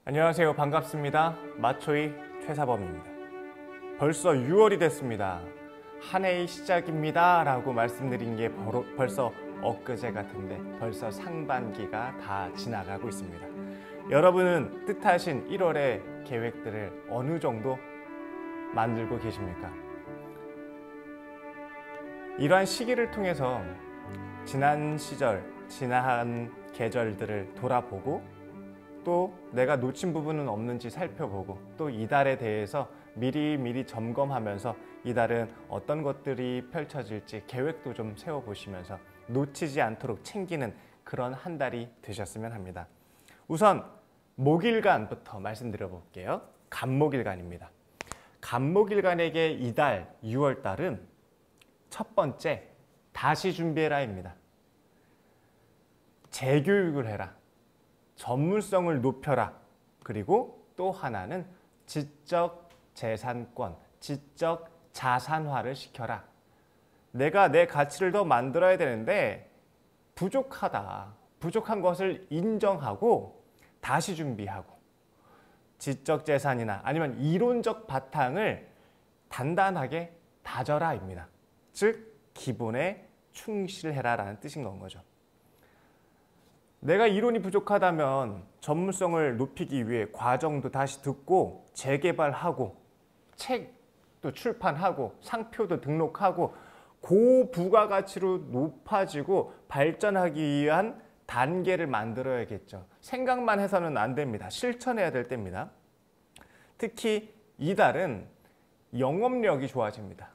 안녕하세요. 반갑습니다. 마초이 최사범입니다. 벌써 6월이 됐습니다. 한 해의 시작입니다 라고 말씀드린 게 벌써 엊그제 같은데 벌써 상반기가 다 지나가고 있습니다. 여러분은 뜻하신 1월의 계획들을 어느 정도 만들고 계십니까? 이러한 시기를 통해서 지난 시절, 지난 계절들을 돌아보고 또 내가 놓친 부분은 없는지 살펴보고 또 이달에 대해서 미리미리 점검하면서 이달은 어떤 것들이 펼쳐질지 계획도 좀 세워보시면서 놓치지 않도록 챙기는 그런 한 달이 되셨으면 합니다. 우선 목일간부터 말씀드려 볼게요. 간목일간입니다. 간목일간에게 이달 6월 달은 첫 번째 다시 준비해라입니다. 재교육을 해라. 전문성을 높여라. 그리고 또 하나는 지적 재산권, 지적 자산화를 시켜라. 내가 내 가치를 더 만들어야 되는데 부족하다. 부족한 것을 인정하고 다시 준비하고 지적 재산이나 아니면 이론적 바탕을 단단하게 다져라입니다. 즉 기본에 충실해라라는 뜻인 건 거죠. 내가 이론이 부족하다면 전문성을 높이기 위해 과정도 다시 듣고 재개발하고 책도 출판하고 상표도 등록하고 고부가가치로 높아지고 발전하기 위한 단계를 만들어야겠죠. 생각만 해서는 안 됩니다. 실천해야 될 때입니다. 특히 이달은 영업력이 좋아집니다.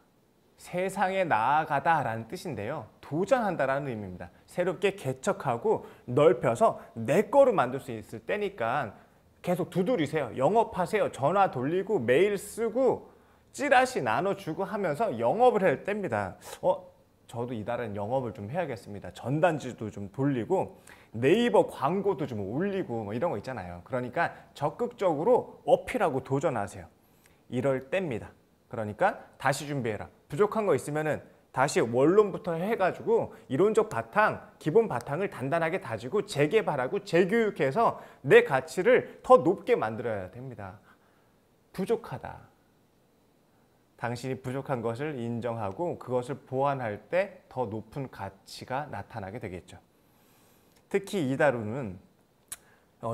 세상에 나아가다라는 뜻인데요. 도전한다라는 의미입니다. 새롭게 개척하고 넓혀서 내 거로 만들 수 있을 때니까 계속 두드리세요. 영업하세요. 전화 돌리고 메일 쓰고 찌라시 나눠주고 하면서 영업을 할 때입니다. 저도 이달은 영업을 좀 해야겠습니다. 전단지도 좀 돌리고 네이버 광고도 좀 올리고 뭐 이런 거 있잖아요. 그러니까 적극적으로 어필하고 도전하세요. 이럴 때입니다. 그러니까 다시 준비해라. 부족한 거 있으면은 다시 원론부터 해가지고 이론적 바탕, 기본 바탕을 단단하게 다지고 재개발하고 재교육해서 내 가치를 더 높게 만들어야 됩니다. 부족하다. 당신이 부족한 것을 인정하고 그것을 보완할 때 더 높은 가치가 나타나게 되겠죠. 특히 이달은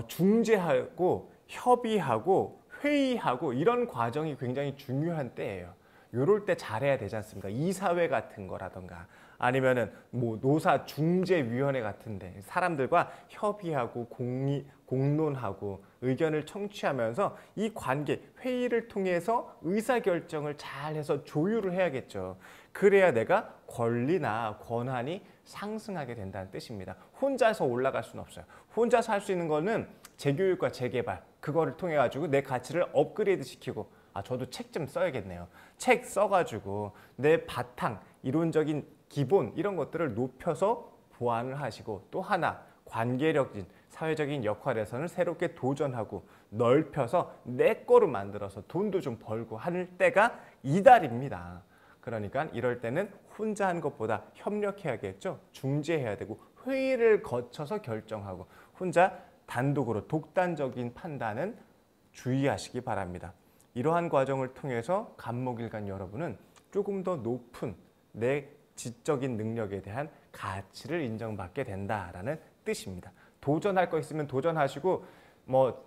중재하고 협의하고 회의하고 이런 과정이 굉장히 중요한 때예요. 이럴 때 잘해야 되지 않습니까? 이사회 같은 거라던가 아니면은 뭐 노사중재위원회 같은데 사람들과 협의하고 공론하고 의견을 청취하면서 이 관계, 회의를 통해서 의사결정을 잘해서 조율을 해야겠죠. 그래야 내가 권리나 권한이 상승하게 된다는 뜻입니다. 혼자서 올라갈 수는 없어요. 혼자서 할 수 있는 거는 재교육과 재개발, 그거를 통해 가지고 내 가치를 업그레이드 시키고 저도 책 좀 써야겠네요. 책 써가지고 내 바탕, 이론적인 기본 이런 것들을 높여서 보완을 하시고 또 하나 관계력진 사회적인 역할에서는 새롭게 도전하고 넓혀서 내 거로 만들어서 돈도 좀 벌고 하는 때가 이달입니다. 그러니까 이럴 때는 혼자 한 것보다 협력해야겠죠. 중재해야 되고 회의를 거쳐서 결정하고 혼자 단독으로 독단적인 판단은 주의하시기 바랍니다. 이러한 과정을 통해서 간목일간 여러분은 조금 더 높은 내 지적인 능력에 대한 가치를 인정받게 된다라는 뜻입니다. 도전할 거 있으면 도전하시고 뭐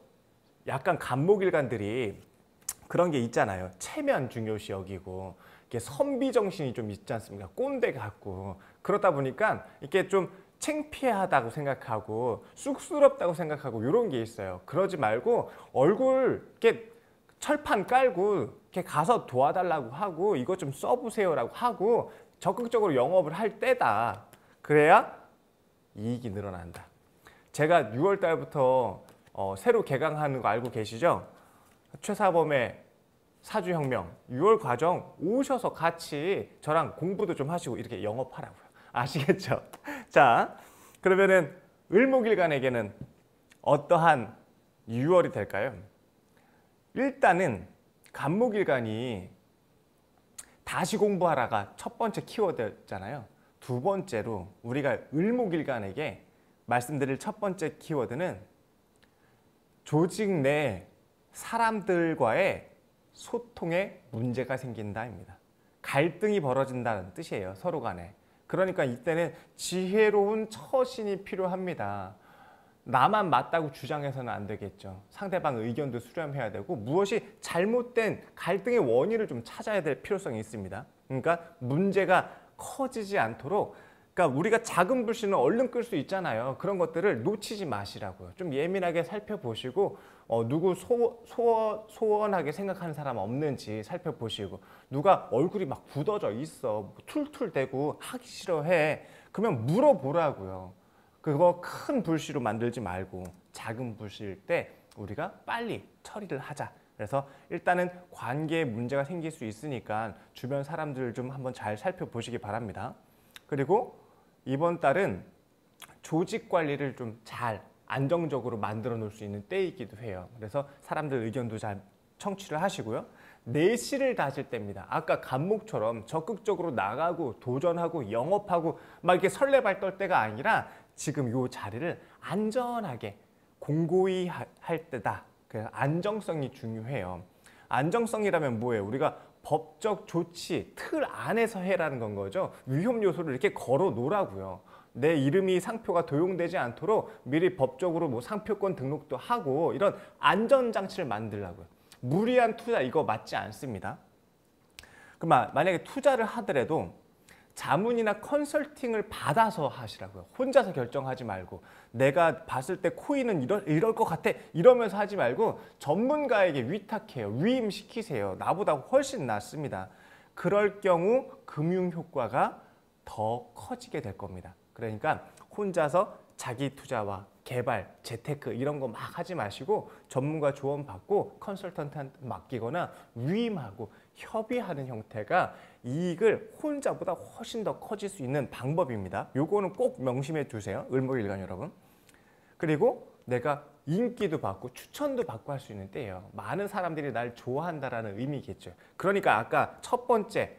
약간 간목일간들이 그런 게 있잖아요. 체면 중요시 여기고 이렇게 선비 정신이 좀 있지 않습니까? 꼰대 같고 그러다 보니까 이렇게 좀 창피하다고 생각하고 쑥스럽다고 생각하고 이런 게 있어요. 그러지 말고 얼굴 이렇게 철판 깔고 이렇게 가서 도와달라고 하고 이것 좀 써보세요라고 하고 적극적으로 영업을 할 때다. 그래야 이익이 늘어난다. 제가 6월 달부터 새로 개강하는 거 알고 계시죠? 최사범의 사주혁명 6월 과정 오셔서 같이 저랑 공부도 좀 하시고 이렇게 영업하라고요. 아시겠죠? 자, 그러면은 을목일간에게는 어떠한 6월이 될까요? 일단은 간목일간이 다시 공부하라가 첫 번째 키워드였잖아요. 두 번째로 우리가 을목일간에게 말씀드릴 첫 번째 키워드는 조직 내 사람들과의 소통에 문제가 생긴다입니다. 갈등이 벌어진다는 뜻이에요. 서로 간에. 그러니까 이때는 지혜로운 처신이 필요합니다. 나만 맞다고 주장해서는 안 되겠죠. 상대방 의견도 수렴해야 되고 무엇이 잘못된 갈등의 원인을 좀 찾아야 될 필요성이 있습니다. 그러니까 문제가 커지지 않도록, 그러니까 우리가 작은 불씨는 얼른 끌 수 있잖아요. 그런 것들을 놓치지 마시라고요. 좀 예민하게 살펴보시고 누구 소원하게 생각하는 사람 없는지 살펴보시고, 누가 얼굴이 막 굳어져 있어 툴툴대고 하기 싫어해, 그러면 물어보라고요. 그거 큰 불씨로 만들지 말고 작은 불씨일 때 우리가 빨리 처리를 하자. 그래서 일단은 관계에 문제가 생길 수 있으니까 주변 사람들 좀 한번 잘 살펴보시기 바랍니다. 그리고 이번 달은 조직 관리를 좀 잘 안정적으로 만들어 놓을 수 있는 때이기도 해요. 그래서 사람들 의견도 잘 청취를 하시고요. 내실을 다질 때입니다. 아까 간목처럼 적극적으로 나가고 도전하고 영업하고 막 이렇게 설레발 떨 때가 아니라 지금 이 자리를 안전하게 공고히 할 때다. 그래서 안정성이 중요해요. 안정성이라면 뭐예요? 우리가 법적 조치 틀 안에서 해라는 건 거죠. 위험 요소를 이렇게 걸어 놓으라고요. 내 이름이 상표가 도용되지 않도록 미리 법적으로 뭐 상표권 등록도 하고 이런 안전장치를 만들라고요. 무리한 투자 이거 맞지 않습니다. 그럼 만약에 투자를 하더라도 자문이나 컨설팅을 받아서 하시라고요. 혼자서 결정하지 말고, 내가 봤을 때 코인은 이럴 것 같아 이러면서 하지 말고 전문가에게 위탁해요. 위임시키세요. 나보다 훨씬 낫습니다. 그럴 경우 금융 효과가 더 커지게 될 겁니다. 그러니까 혼자서 자기 투자와 개발, 재테크 이런 거 막 하지 마시고 전문가 조언 받고 컨설턴트한테 맡기거나 위임하고 협의하는 형태가 이익을 혼자보다 훨씬 더 커질 수 있는 방법입니다. 요거는 꼭 명심해 두세요. 을목일간 여러분. 그리고 내가 인기도 받고 추천도 받고 할 수 있는 때예요. 많은 사람들이 날 좋아한다라는 의미겠죠. 그러니까 아까 첫 번째,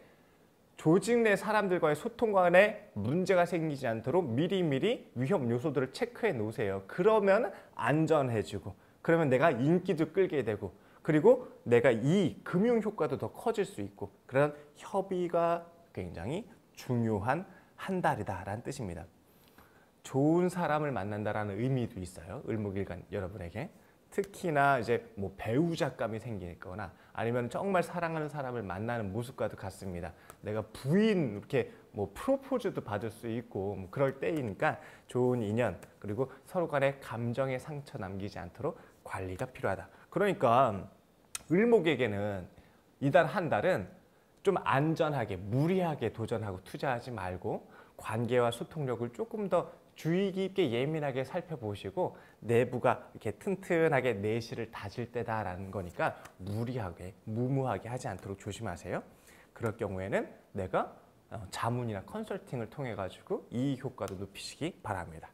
조직 내 사람들과의 소통 간에 문제가 생기지 않도록 미리미리 위험 요소들을 체크해 놓으세요. 그러면 안전해지고, 그러면 내가 인기도 끌게 되고, 그리고 내가 이 금융 효과도 더 커질 수 있고, 그런 협의가 굉장히 중요한 한 달이다라는 뜻입니다. 좋은 사람을 만난다라는 의미도 있어요. 을목일간 여러분에게. 특히나 이제 뭐 배우자감이 생기거나 아니면 정말 사랑하는 사람을 만나는 모습과도 같습니다. 내가 부인 이렇게 뭐 프로포즈도 받을 수 있고 뭐 그럴 때이니까 좋은 인연, 그리고 서로 간의 감정에 상처 남기지 않도록 관리가 필요하다. 그러니까 을목에게는 이달 한 달은 좀 안전하게 무리하게 도전하고 투자하지 말고 관계와 소통력을 조금 더 주의 깊게 예민하게 살펴보시고 내부가 이렇게 튼튼하게 내실을 다질 때다라는 거니까 무리하게 무모하게 하지 않도록 조심하세요. 그럴 경우에는 내가 자문이나 컨설팅을 통해 가지고 이익 효과도 높이시기 바랍니다.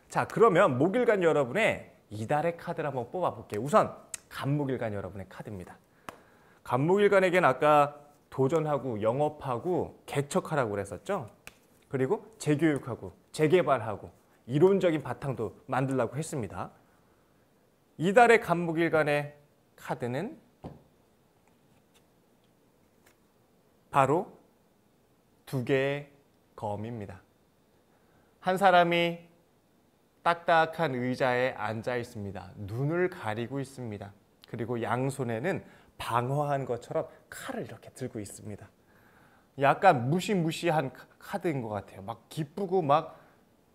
자, 그러면 목일간 여러분의 이달의 카드를 한번 뽑아 볼게요. 우선 간목일간 여러분의 카드입니다. 간목일간에게는 아까 도전하고 영업하고 개척하라고 그랬었죠. 그리고 재교육하고 재개발하고 이론적인 바탕도 만들려고 했습니다. 이달의 간목일간의 카드는 바로 두 개의 검입니다. 한 사람이 딱딱한 의자에 앉아 있습니다. 눈을 가리고 있습니다. 그리고 양손에는 방어한 것처럼 칼을 이렇게 들고 있습니다. 약간 무시무시한 카드인 것 같아요. 막 기쁘고 막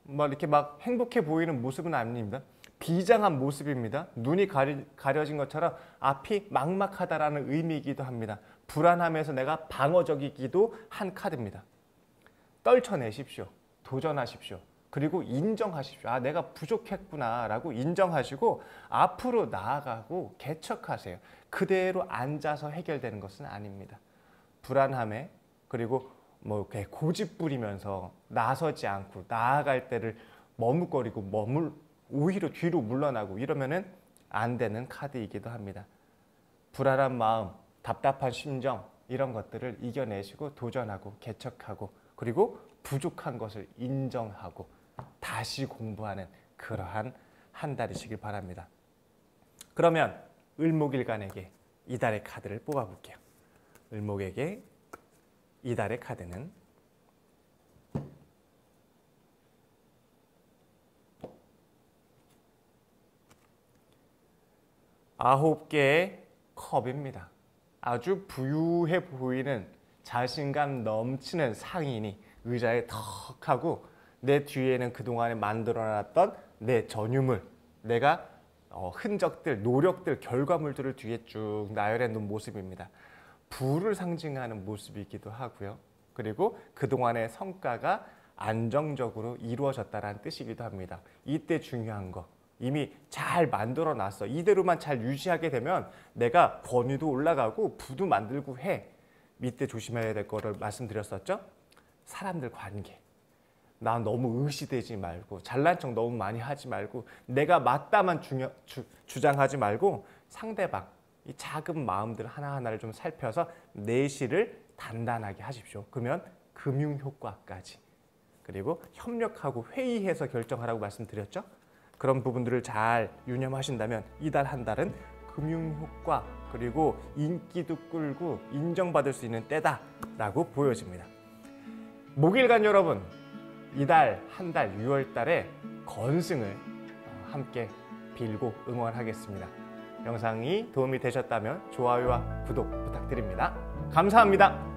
이렇게 막 행복해 보이는 모습은 아닙니다. 비장한 모습입니다. 눈이 가려진 것처럼 앞이 막막하다라는 의미이기도 합니다. 불안하면서 내가 방어적이기도 한 카드입니다. 떨쳐내십시오. 도전하십시오. 그리고 인정하십시오. 아, 내가 부족했구나라고 인정하시고 앞으로 나아가고 개척하세요. 그대로 앉아서 해결되는 것은 아닙니다. 불안함에, 그리고 뭐 이렇게 고집 부리면서 나서지 않고 나아갈 때를 머뭇거리고 오히려 뒤로 물러나고 이러면은 안 되는 카드이기도 합니다. 불안한 마음, 답답한 심정 이런 것들을 이겨내시고 도전하고 개척하고 그리고 부족한 것을 인정하고 다시 공부하는 그러한 한 달이시길 바랍니다. 그러면 을목일간에게 이달의 카드를 뽑아볼게요. 을목에게 이달의 카드는 9개의 컵입니다. 아주 부유해 보이는 자신감 넘치는 상인이 의자에 턱 하고 내 뒤에는 그동안에 만들어놨던 내 전유물, 내가 흔적들, 노력들, 결과물들을 뒤에 쭉 나열해 놓은 모습입니다. 부를 상징하는 모습이기도 하고요. 그리고 그동안의 성과가 안정적으로 이루어졌다는 뜻이기도 합니다. 이때 중요한 거, 이미 잘 만들어 놨어. 이대로만 잘 유지하게 되면 내가 권위도 올라가고 부도 만들고 해. 이때 조심해야 될 거를 말씀드렸었죠. 사람들 관계. 나 너무 의시되지 말고 잘난 척 너무 많이 하지 말고 내가 맞다만 주장하지 말고 상대방 이 작은 마음들 하나하나를 좀 살펴서 내실을 단단하게 하십시오. 그러면 금융 효과까지. 그리고 협력하고 회의해서 결정하라고 말씀드렸죠. 그런 부분들을 잘 유념하신다면 이달 한 달은 금융 효과 그리고 인기도 끌고 인정받을 수 있는 때다라고 보여집니다. 목일간 여러분, 이달 한 달 6월 달에 건승을 함께 빌고 응원하겠습니다. 영상이 도움이 되셨다면 좋아요와 구독 부탁드립니다. 감사합니다.